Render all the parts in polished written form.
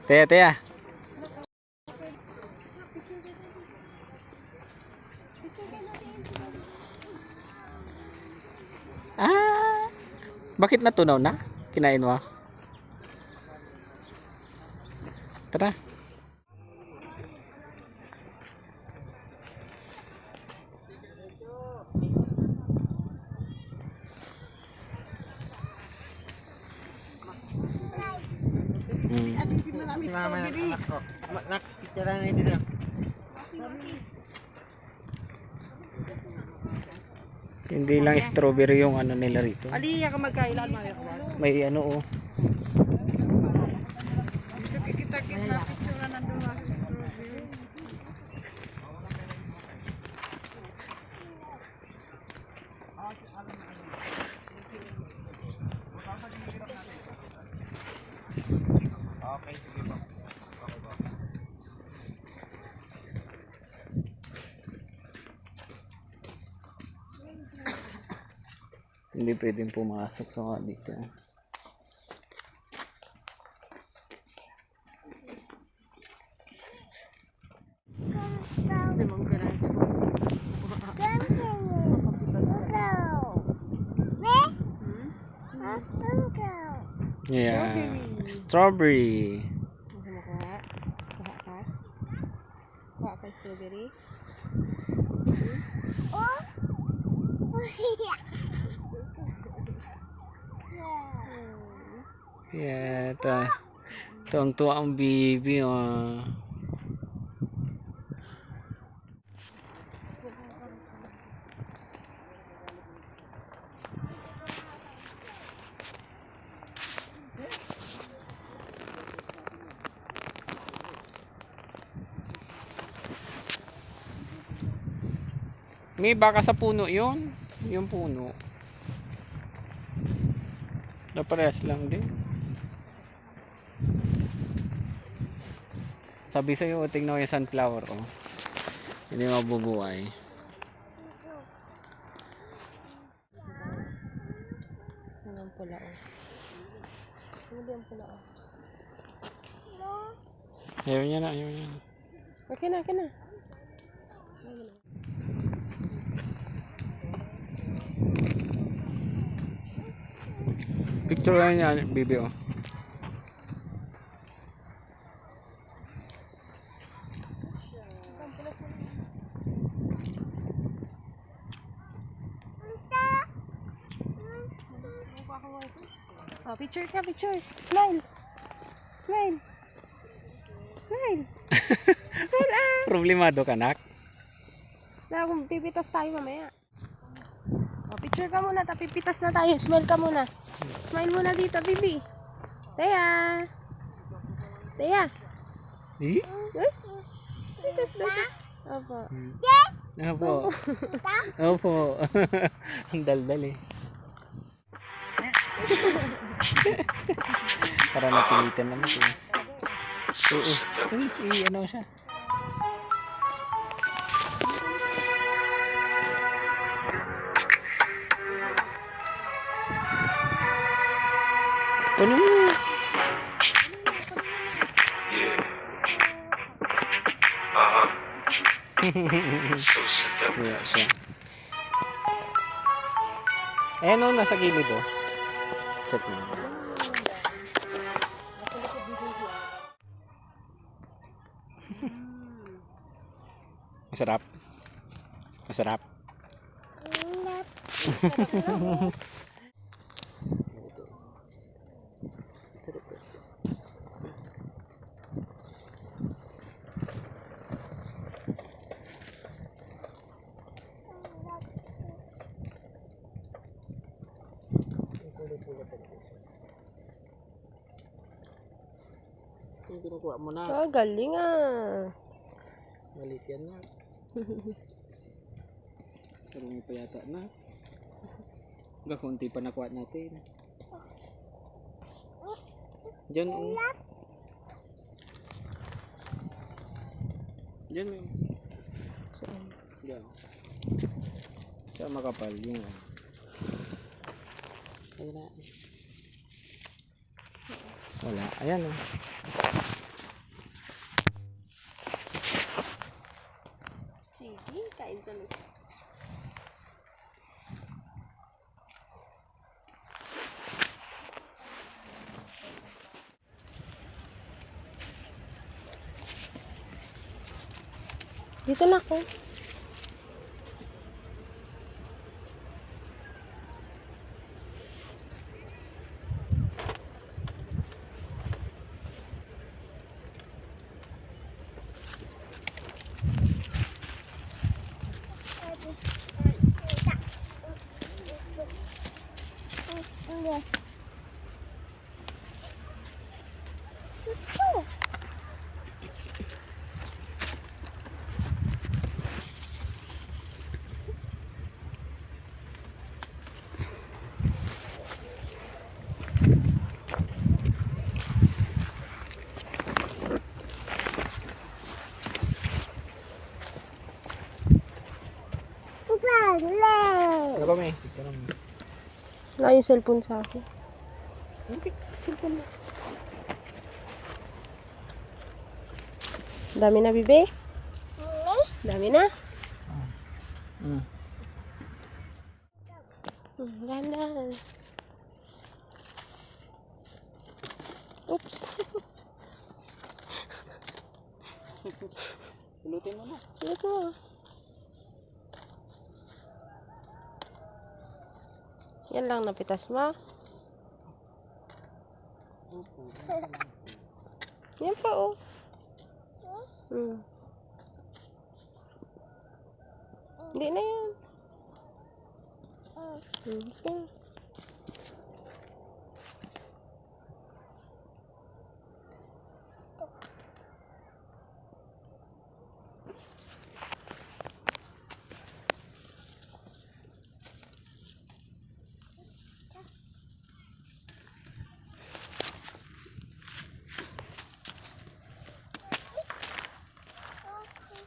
Teya, teya. Ah, bakit natunaw na? Kinain mo? Tara. Mama ng anak ko. Nakikita na dito. Hindi lang strawberry yung ano nila rito. Ali, ka magkailan mo. May ano oh. Kita picture na nandun sa strawberry. Okay, sige po. Hindi pwedeng pumasok sa mga dito. Yeah, strawberry. Gusto mo kuha? Kuha ka? Kuha ka strawberry? Oh! Yeah, tuwang-tuwa ang bibi. Oh. May baka sa puno yun. Yung puno. Naparehas lang din. Sabi sa'yo, tingnan mo yung sunflower. Oh. Hindi mabubuhay. Ano ang pula o? Ano ba ang pula o? Ayaw niya na, ayaw niya na. Okay na, okay na. Picture lang niya, bibi oh. Oh, picture ka, picture. Smile. Smile. Smile. Smile ah. Problemado ka, nak? Na, kung pipitas tayo mamaya. Oh, picture ka muna, pipitas na tayo. Smile ka muna. Smile muna dito, baby. Teya. Teya. Eh? Uy. Pitas na. Opo. Opo. Opo. Ang daldal eh. Para napilitan naman siya. Oo. Uy, si ano siya. Ano? Kaya siya. Eh no, nasa gilid oh. Check mo. Masarap. Masarap. Yung kinukuha mo na. Oh, galing ah. Malit yan na. Sarumi pa yata na. Hanggang konti pa nakuha natin. Diyan oh. Diyan oh. Saan? Diyan. Siya makapal yung oh. Ayan na. Wala. Ayan oh. kakain dyan. Dito na ako. Ano kami? Wala yung cellphone sa akin. Cellphone mo. Dami na, bibi? Dami na? Ganda. Oops. Pulutin mo na. Ito. Yan lang napitas mo. Yan pa, oh. Hindi na yan. Let's go.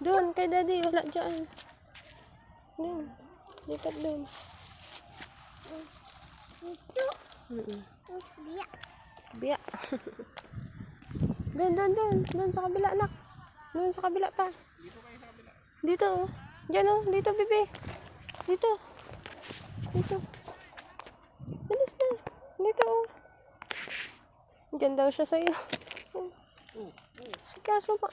Doon, kay daddy, wala dyan. Doon, lipat doon. Biyak. Biyak. Doon sa kabila, anak. Doon sa kabila pa. Dito kayo sa kabila. Dito, oh. Diyan, oh. Dito, bebe. Dito. Dito. Bilis na. Dito, oh. Diyan daw siya sa'yo. Si kaso pa,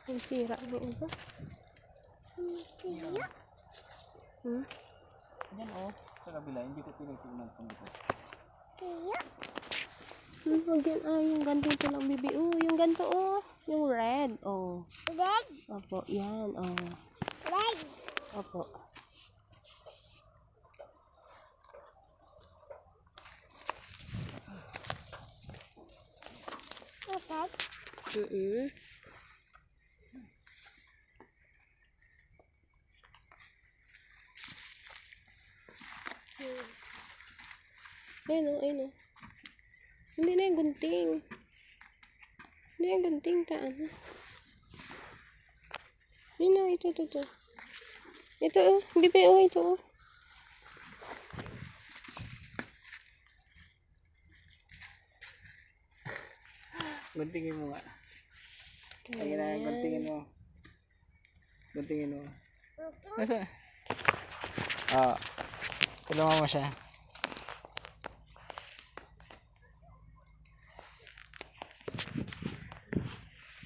Ang sira mo iba. Yan oh. Sa kabila. Hindi ko tinitignan kung dito. Wag yan, yung ganito ito lang, bibi. Yung ganito, yung red, Red? Opo, yan, Red? Opo. Ayun. Hindi na yung gunting. Hindi yung gunting, ano. Yun o, ito. Ito bibi, ito. Guntingin mo nga. Ayun na, guntingin mo. Guntingin mo. Nasa? Tulungan mo siya.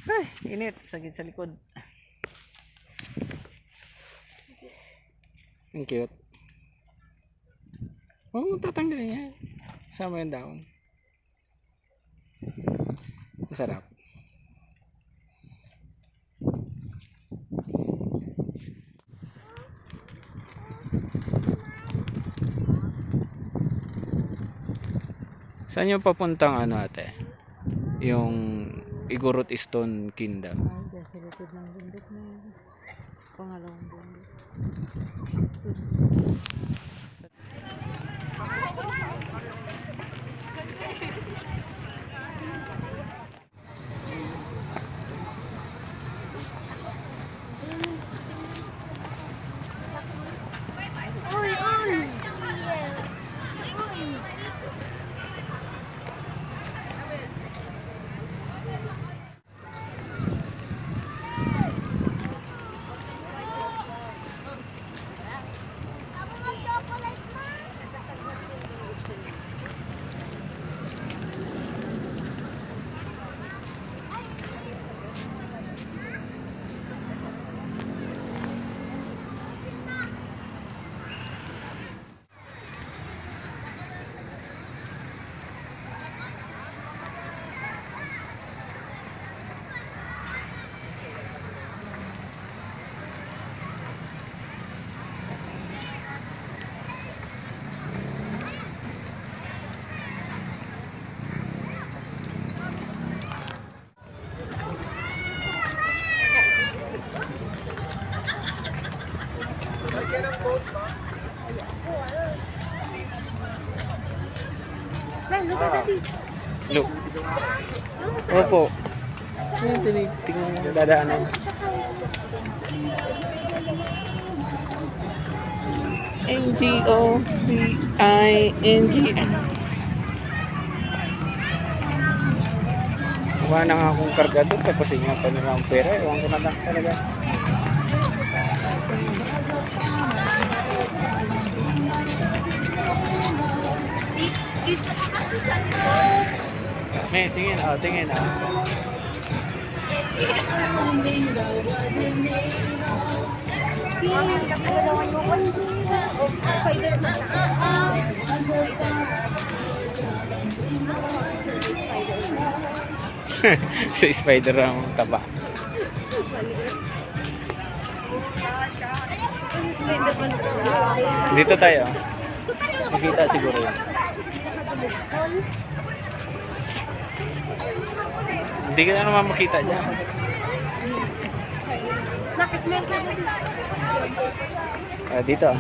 Ay, init. Sakit sa likod. Ang cute. Tatanggalin yan. Kasama yung daon. Masarap. Saan yung papuntang ate? Yung Igorot Stone Kingdom. Ay, sa likod ng bundok na pangalawang bundok. Look at daddy. Look. Opo. Ayan, tinitingnan mo. Dadaanan. NGOVING. Wala na nga akong karga doon. Tapos nga pa nila akong pera. Ewan ko na lang talaga. May, tingin. Oh, tingin. Oh. Sa spider ang taba. Dito tayo. Makita siguro yan. Hindi ka na naman makita dyan. Nakismell ka na dito. Dito.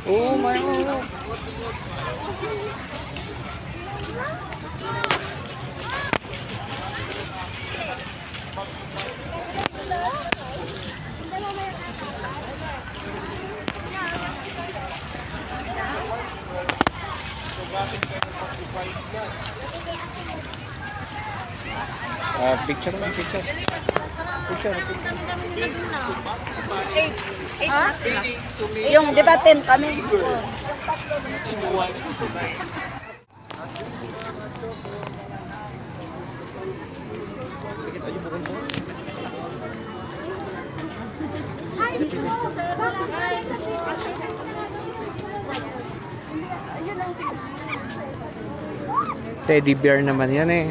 Oh my God. Picture. Yung di ba 10 kami? Teddy bear naman yan eh.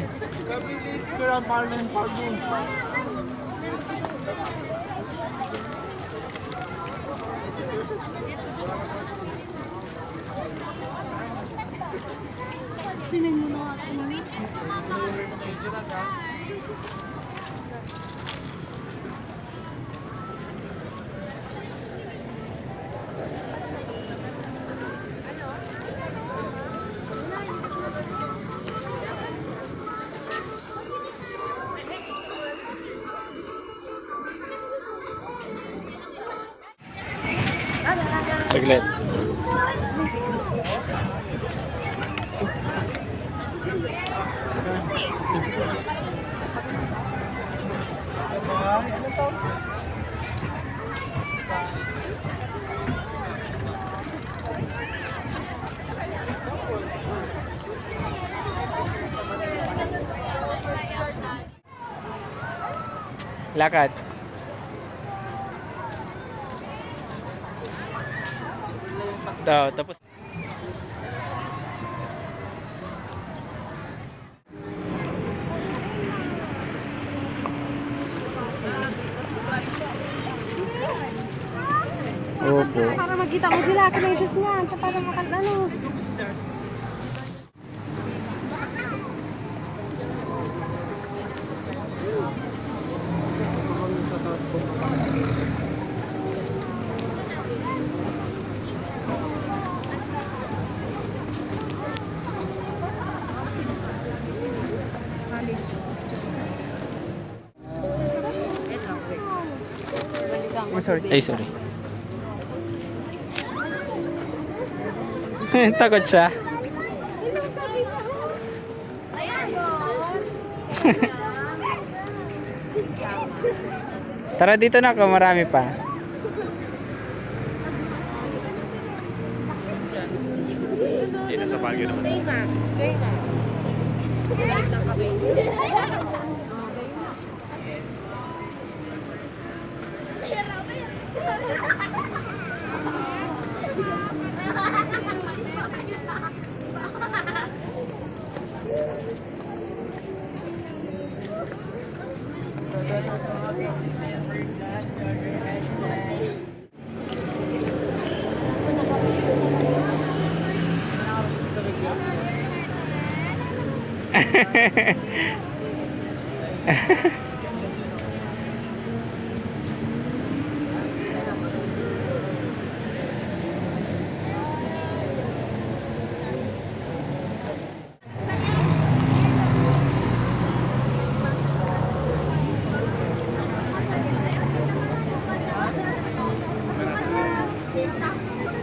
Saglit. Lakad. Tapos opo. Para magkita ko sila. Kaya may shoes nga. Para makatano. Ay, sorry. Takot siya. Tara dito na kung marami pa. Dito sa Baguio naman. Baymax.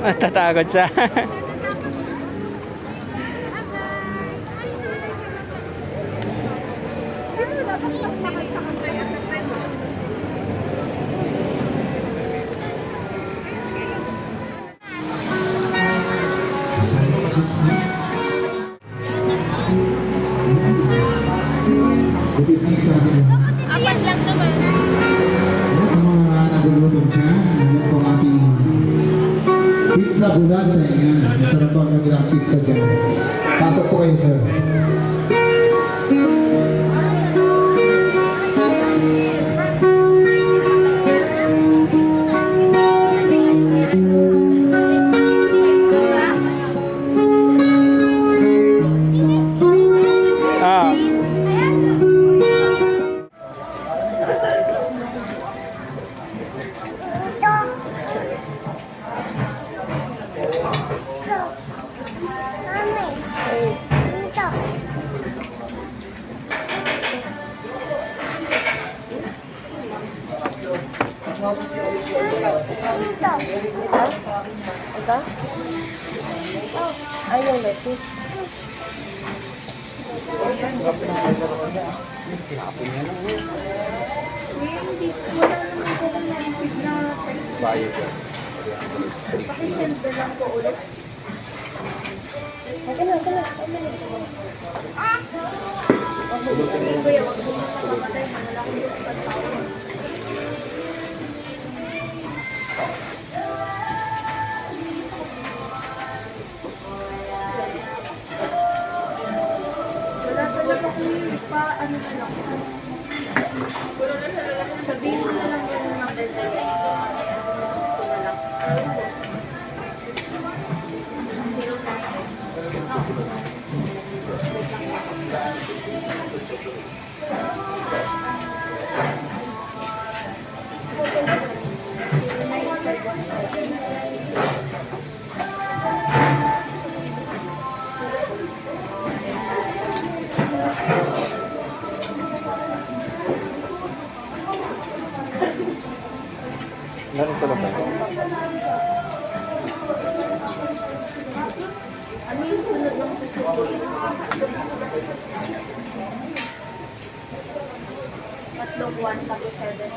Tatakot siya. Good evening sa atin. Apat lang naman. Yan sa mga nagugutom dyan. Yan po ang ating pizza bulate. Yan. Masarap po ang kanilang pizza dyan. Pasok po kayo, sir. Ah. Ito? Ay, yung lettuce. Meron ka ba ba? Tatlong 1 tapos 7.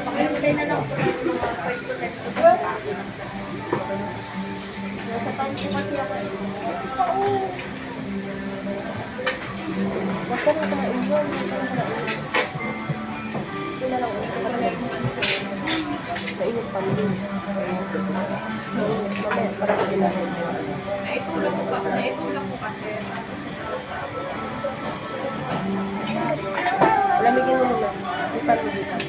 Pakilagay na lang po ng mga 5 to 10 to 10. Nasa pangko kasi ako. Basta na ito ma-involve. Ito na lang. Mainit pa mo din. Mamaya, parang ginahon. Naitulak ko pa. Naitulak ko kasi. Lamigin mo muna. May panigitan.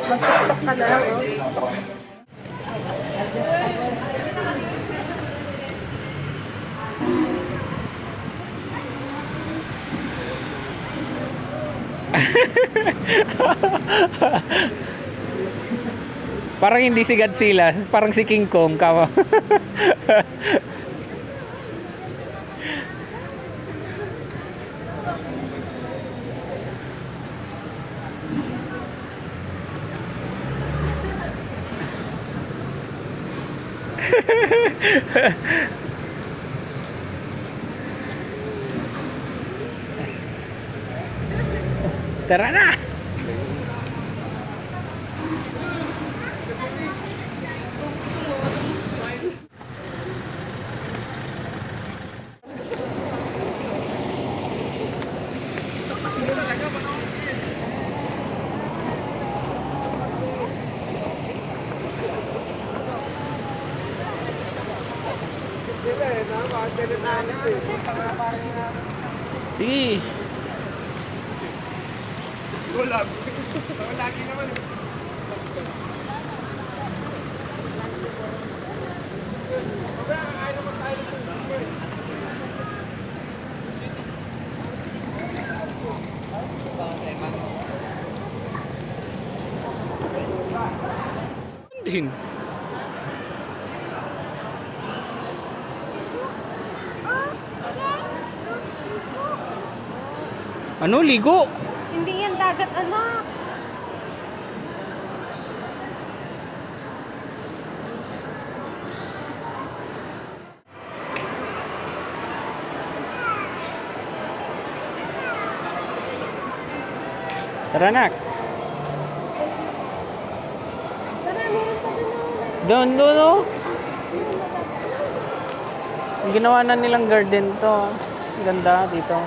Mag-tiktok ka na lang, oh. Parang hindi si Godzilla, parang si King Kong kamo. Tara na. Sige. Lagi naman. Din. Ano, ligo? Hindi yan dagat, anak. Tara nak. Tara, meron pa din, oh. Doon, oh. Ginawa na nilang garden to. Ganda dito.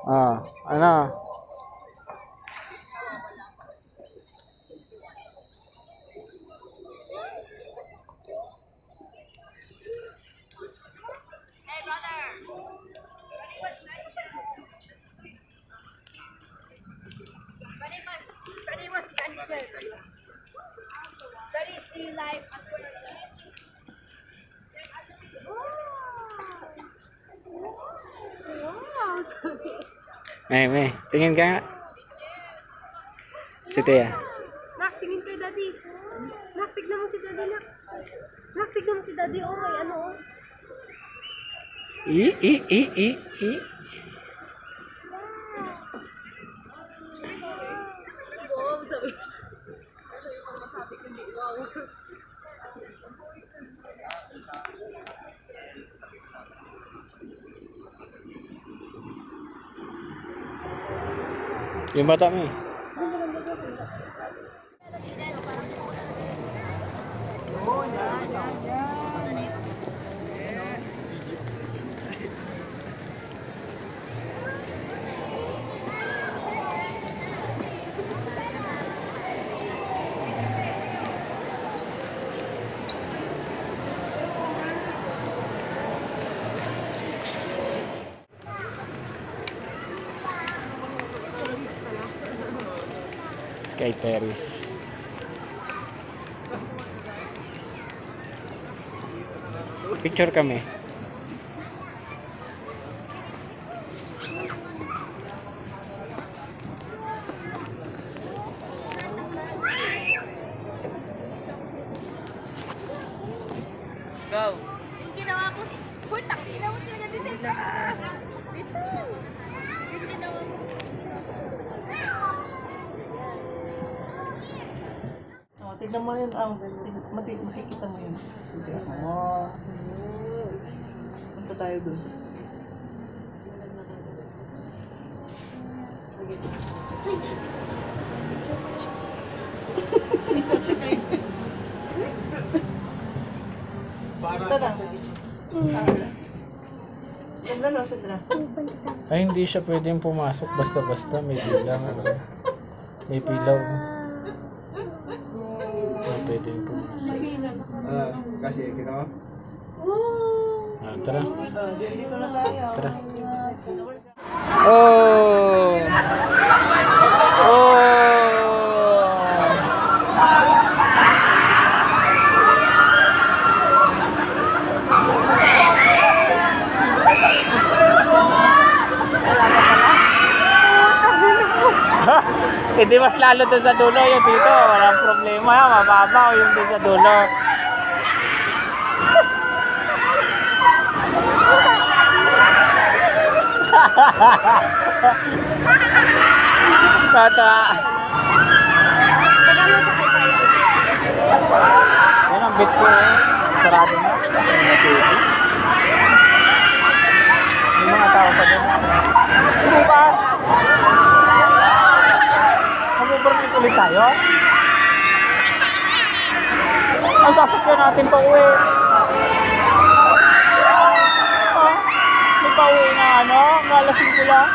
Ano? May, tingin ka nga. Si Tia. Nak, tingin kay daddy. Nak, tignan mo si daddy, nak. Nak, tignan mo si daddy. Oh, may ano, oh. I. Wow, sabi. Sabi ko masabi ko hindi. Wow. Yung bata mo eh. Sky Terrace. Picture kami. Go. Yung ginawa ko, hoy, takina mo talaga dito. Dito. Yung ginawa mo. Oh, tignan mo yun. Makikita mo yun. Sige. Oh. Punta tayo dun. Isa sakay. Ito na. Ganda no, Sandra? Ay, hindi siya pwedeng pumasok basta-basta. May bilang, ano. May pilaw. Hindi pwedeng pumasok. Kasi kita Tara. Dito na tayo. Tara. Oh! Oh! Hindi mas lalo doon sa dulo yung dito. Walang problema. Mababa o yung doon sa dulo. Tata. Yan ang bit ko eh. Sarado na. May mga tao pa doon. Bukas. Mag-overnight ulit tayo. Ang sasakyan natin pa uwi. May pauwi na ano, ngalasing ko lang.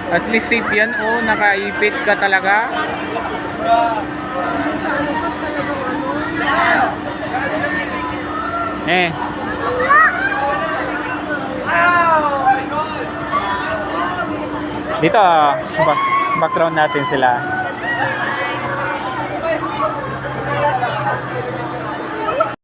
At least safe yan, oh, nakaipit ka talaga. Eh. Dito, background natin sila.